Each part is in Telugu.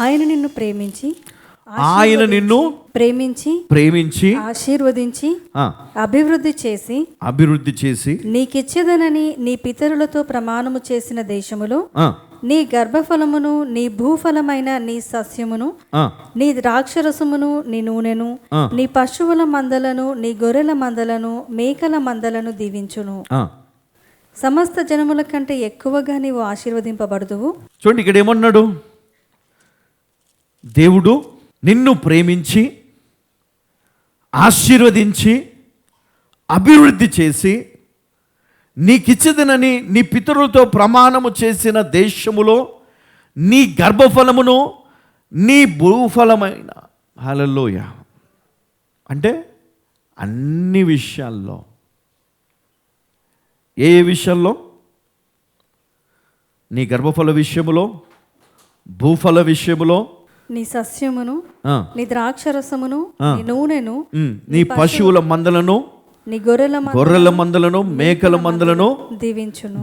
ఆయన నిన్ను ప్రేమించి ఆయన నిన్ను ప్రేమించి ఆశీర్వదించి అభివృద్ధి చేసి నీకిచ్చేదనని నీ పితరులతో ప్రమాణము చేసిన దేశములో నీ గర్భఫలమును, నీ భూఫలమైన నీ సస్యమును, నీ ద్రాక్షరసమును, నీ నూనెను, నీ పశువుల మందలను, నీ గొర్రెల మందలను, మేకల మందలను దీవించును. సమస్త జనముల కంటే ఎక్కువగా నీవు ఆశీర్వదింపబడుదువు. చూడండి, ఇక్కడ ఏమన్నాడు? దేవుడు నిన్ను ప్రేమించి ఆశీర్వదించి అభివృద్ధి చేసి నీకిచ్చదనని నీ పితరులతో ప్రమాణము చేసిన దేశములో నీ గర్భఫలమును, నీ భూఫలమైన, హల్లెలూయా, అంటే అన్ని విషయాల్లో. ఏ విషయంలో? నీ గర్భఫల విషయములో, భూఫల విషయములో, నీ సస్యమును, నీ ద్రాక్షరసమును, నీ నూనెను, నీ పశువుల మందలను, నీ గొర్రెల మందలను, మేకల మందలను దీవించును.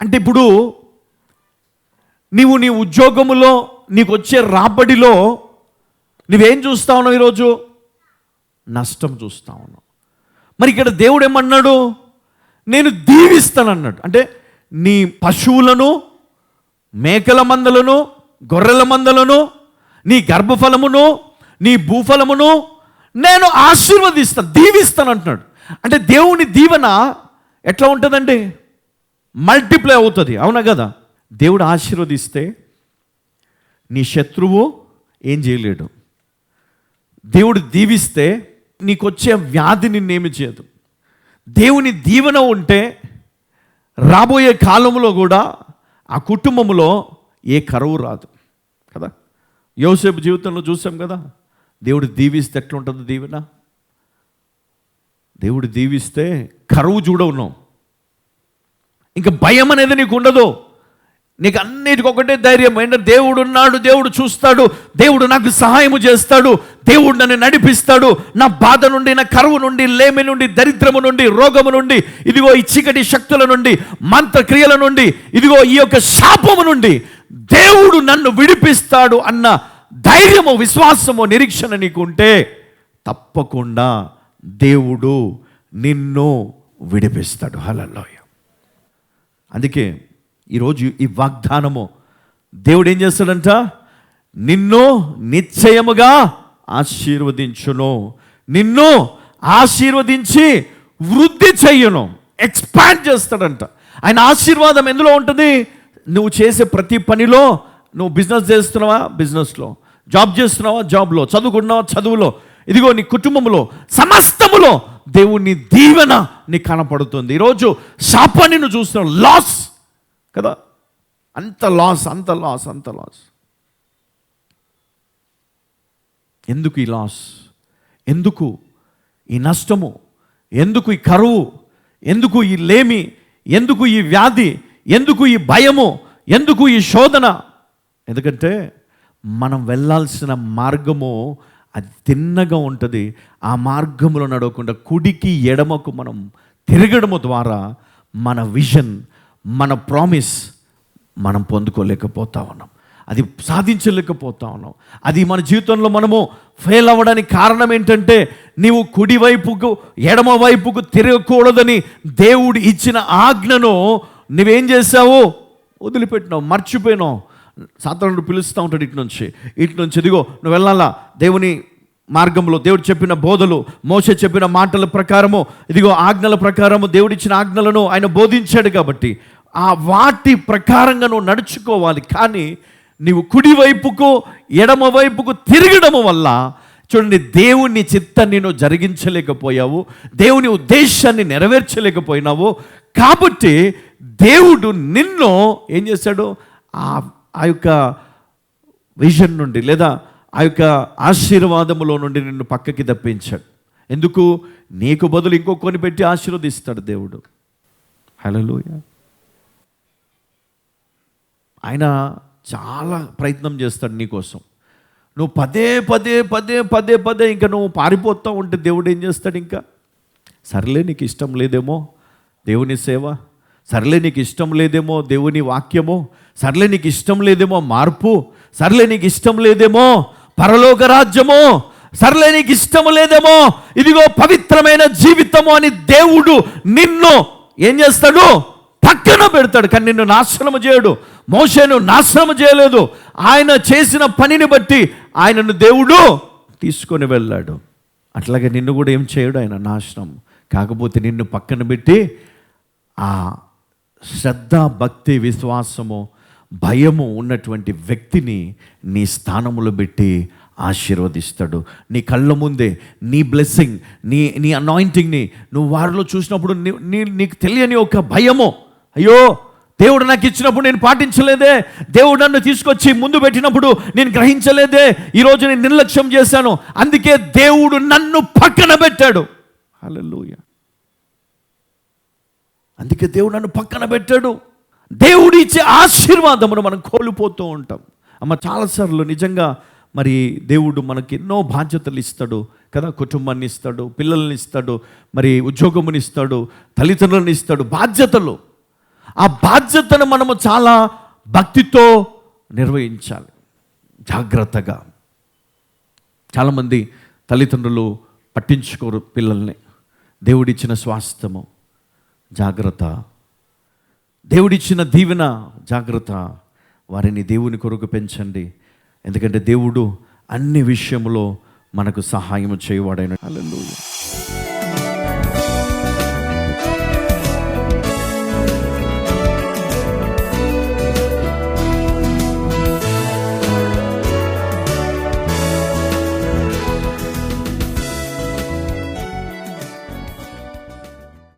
అంటే ఇప్పుడు నీవు నీ ఉద్యోగములో నీకు వచ్చే రాబడిలో నువ్వేం చూస్తా ఉన్నావు? ఈరోజు నష్టం చూస్తా ఉన్నావు. మరి ఇక్కడ దేవుడు ఏమన్నాడు? నేను దీవిస్తానన్నాడు. అంటే నీ పశువులను, మేకల మందలను, గొర్రెల మందలను, నీ గర్భఫలమును, నీ భూఫలమును నేను ఆశీర్వదిస్తాను, దీవిస్తాను అంటున్నాడు. అంటే దేవుని దీవెన ఎట్లా ఉంటుందండి? మల్టిప్లై అవుతుంది, అవునా కదా? దేవుడు ఆశీర్వదిస్తే నీ శత్రువు ఏం చేయలేడు. దేవుడు దీవిస్తే నీకు వచ్చే వ్యాధి నిన్నేమి చేయదు. దేవుని దీవెన ఉంటే రాబోయే కాలంలో కూడా ఆ కుటుంబంలో ఏ కరువు రాదు కదా. యోసేపు జీవితంలో చూసాం కదా, దేవుడు దీవిస్తే ఎట్లుంటుంది దీవెన? దేవుడు దీవిస్తే కరువు చూడవున్నావు, ఇంకా భయం అనేది నీకు ఉండదు. నీకు అన్నిటికి ఒకటే ధైర్యం, ఏంటంటే దేవుడు ఉన్నాడు, దేవుడు చూస్తాడు, దేవుడు నాకు సహాయము చేస్తాడు, దేవుడు నన్ను నడిపిస్తాడు. నా బాధ నుండి, నా కరువు నుండి, లేమి నుండి, దరిద్రము నుండి, రోగము నుండి, ఇదిగో ఈ చీకటి శక్తుల నుండి, మంత్రక్రియల నుండి, ఇదిగో ఈ యొక్క శాపము నుండి దేవుడు నన్ను విడిపిస్తాడు అన్న ధైర్యము, విశ్వాసము, నిరీక్షణ నీకు ఉంటే తప్పకుండా దేవుడు నిన్ను విడిపిస్తాడు. హల్లెలూయా. అందుకే ఈరోజు ఈ వాగ్దానము దేవుడు ఏం చేస్తాడంట? నిన్ను నిశ్చయముగా ఆశీర్వదించును, నిన్ను ఆశీర్వదించి వృద్ధి చెయ్యను, ఎక్స్పాండ్ చేస్తాడంట. ఆయన ఆశీర్వాదం ఎందులో ఉంటుంది? నువ్వు చేసే ప్రతి పనిలో. నువ్వు బిజినెస్ చేస్తున్నావా? బిజినెస్లో. జాబ్ చేస్తున్నావా? జాబ్లో. చదువుకున్నావా? చదువులో. ఇదిగో నీ కుటుంబంలో, సమస్తములో దేవుని దీవెన నీకు కనపడుతుంది. ఈరోజు శాపాన్ని నువ్వు చూస్తున్నావు, లాస్ కదా, అంత లాస్. ఎందుకు ఈ లాస్? ఎందుకు ఈ నష్టము? ఎందుకు ఈ కరువు? ఎందుకు ఈ లేమి? ఎందుకు ఈ వ్యాధి? ఎందుకు ఈ భయము? ఎందుకు ఈ శోధన? ఎందుకంటే మనం వెళ్ళాల్సిన మార్గము అది తిన్నగా ఉంటుంది. ఆ మార్గంలో నడవకుండా కుడికి ఎడమకు మనం తిరగడము ద్వారా మన విజన్, మన ప్రామిస్ మనం పొందుకోలేకపోతా ఉన్నాం, అది సాధించలేకపోతా ఉన్నాం. అది మన జీవితంలో మనము ఫెయిల్ అవ్వడానికి కారణం ఏంటంటే నీవు కుడి వైపుకు ఎడమ వైపుకు తిరగకూడదని దేవుడు ఇచ్చిన ఆజ్ఞను నువ్వేం చేసావు? వదిలిపెట్టినావు, మర్చిపోయినావు. సాతానుడు పిలుస్తూ ఉంటాడు ఇటు నుంచి. ఇదిగో నువ్వు వెళ్ళాలా దేవుని మార్గంలో. దేవుడు చెప్పిన బోధలు, మోషే చెప్పిన మాటల ప్రకారము, ఇదిగో ఆజ్ఞల ప్రకారము, దేవుడిచ్చిన ఆజ్ఞలను ఆయన బోధించాడు కాబట్టి ఆ వాటి ప్రకారంగా నువ్వు నడుచుకోవాలి. కానీ నీవు కుడివైపుకు ఎడమ వైపుకు తిరగడము వల్ల చూడండి, దేవుని చిత్తాన్ని నువ్వు జరిగించలేకపోయావు, దేవుని ఉద్దేశాన్ని నెరవేర్చలేకపోయినావు. కాబట్టి దేవుడు నిన్ను ఏం చేశాడు? ఆ యొక్క విజన్ నుండి, లేదా ఆ యొక్క ఆశీర్వాదములో నుండి నిన్ను పక్కకి తప్పించాడు. ఎందుకు? నీకు బదులు ఇంకొకరిని పెట్టి ఆశీర్వదిస్తాడు దేవుడు. హల్లెలూయా. ఆయన చాలా ప్రయత్నం చేస్తాడు నీకోసం. నువ్వు పదే పదే ఇంకా నువ్వు పారిపోతూ ఉంటే దేవుడు ఏం చేస్తాడు? ఇంకా సర్లే, నీకు ఇష్టం లేదేమో దేవుని సేవ, సర్లే నీకు ఇష్టం లేదేమో దేవుని వాక్యము, సర్లే నీకు ఇష్టం లేదేమో మార్పు, సర్లే నీకు ఇష్టం లేదేమో పరలోక రాజ్యము, సర్లే నీకు ఇష్టం లేదేమో ఇదిగో పవిత్రమైన జీవితము అని దేవుడు నిన్ను ఏం చేస్తాడు? పక్కన పెడతాడు. కానీ నిన్ను నాశనము చేయడు. మోషేను నాశనము చేయలేదు. ఆయన చేసిన పనిని బట్టి ఆయనను దేవుడు తీసుకొని వెళ్ళాడు. అట్లాగే నిన్ను కూడా ఏం చేయడు ఆయన నాశనం. కాకపోతే నిన్ను పక్కన పెట్టి ఆ శ్రద్ధ, భక్తి, విశ్వాసము, భయము ఉన్నటువంటి వ్యక్తిని నీ స్థానములో పెట్టి ఆశీర్వదిస్తాడు. నీ కళ్ళ ముందే నీ బ్లెస్సింగ్, నీ అనాయింటింగ్ని నువ్వు వారిలో చూసినప్పుడు నీకు తెలియని ఒక భయము, అయ్యో దేవుడు నాకు ఇచ్చినప్పుడు నేను పాటించలేదే, దేవుడు నన్ను తీసుకొచ్చి ముందు పెట్టినప్పుడు నేను గ్రహించలేదే, ఈరోజు నేను నిర్లక్ష్యం చేశాను, అందుకే దేవుడు నన్ను పక్కన పెట్టాడు. హల్లెలూయా. అందుకే దేవుడు నన్ను పక్కన పెట్టాడు. దేవుడు ఇచ్చే ఆశీర్వాదమును మనం కోల్పోతూ ఉంటాం. అమ్మ, చాలాసార్లు నిజంగా మరి దేవుడు మనకి ఎన్నో బాధ్యతలు ఇస్తాడు కదా. కుటుంబాన్ని ఇస్తాడు, పిల్లల్ని ఇస్తాడు, మరి ఉద్యోగముని ఇస్తాడు, తల్లిదండ్రులను ఇస్తాడు, బాధ్యతలు. ఆ బాధ్యతను మనము చాలా భక్తితో నిర్వహించాలి, జాగ్రత్తగా. చాలామంది తల్లిదండ్రులు పట్టించుకోరు పిల్లల్ని. దేవుడిచ్చిన స్వాస్థ్యము జాగ్రత్త, దేవుడిచ్చిన దీవెన జాగ్రత్త. వారిని దేవుని కొరకు పెంచండి. ఎందుకంటే దేవుడు అన్ని విషయంలో మనకు సహాయం చేయవాడైన. హల్లెలూయా.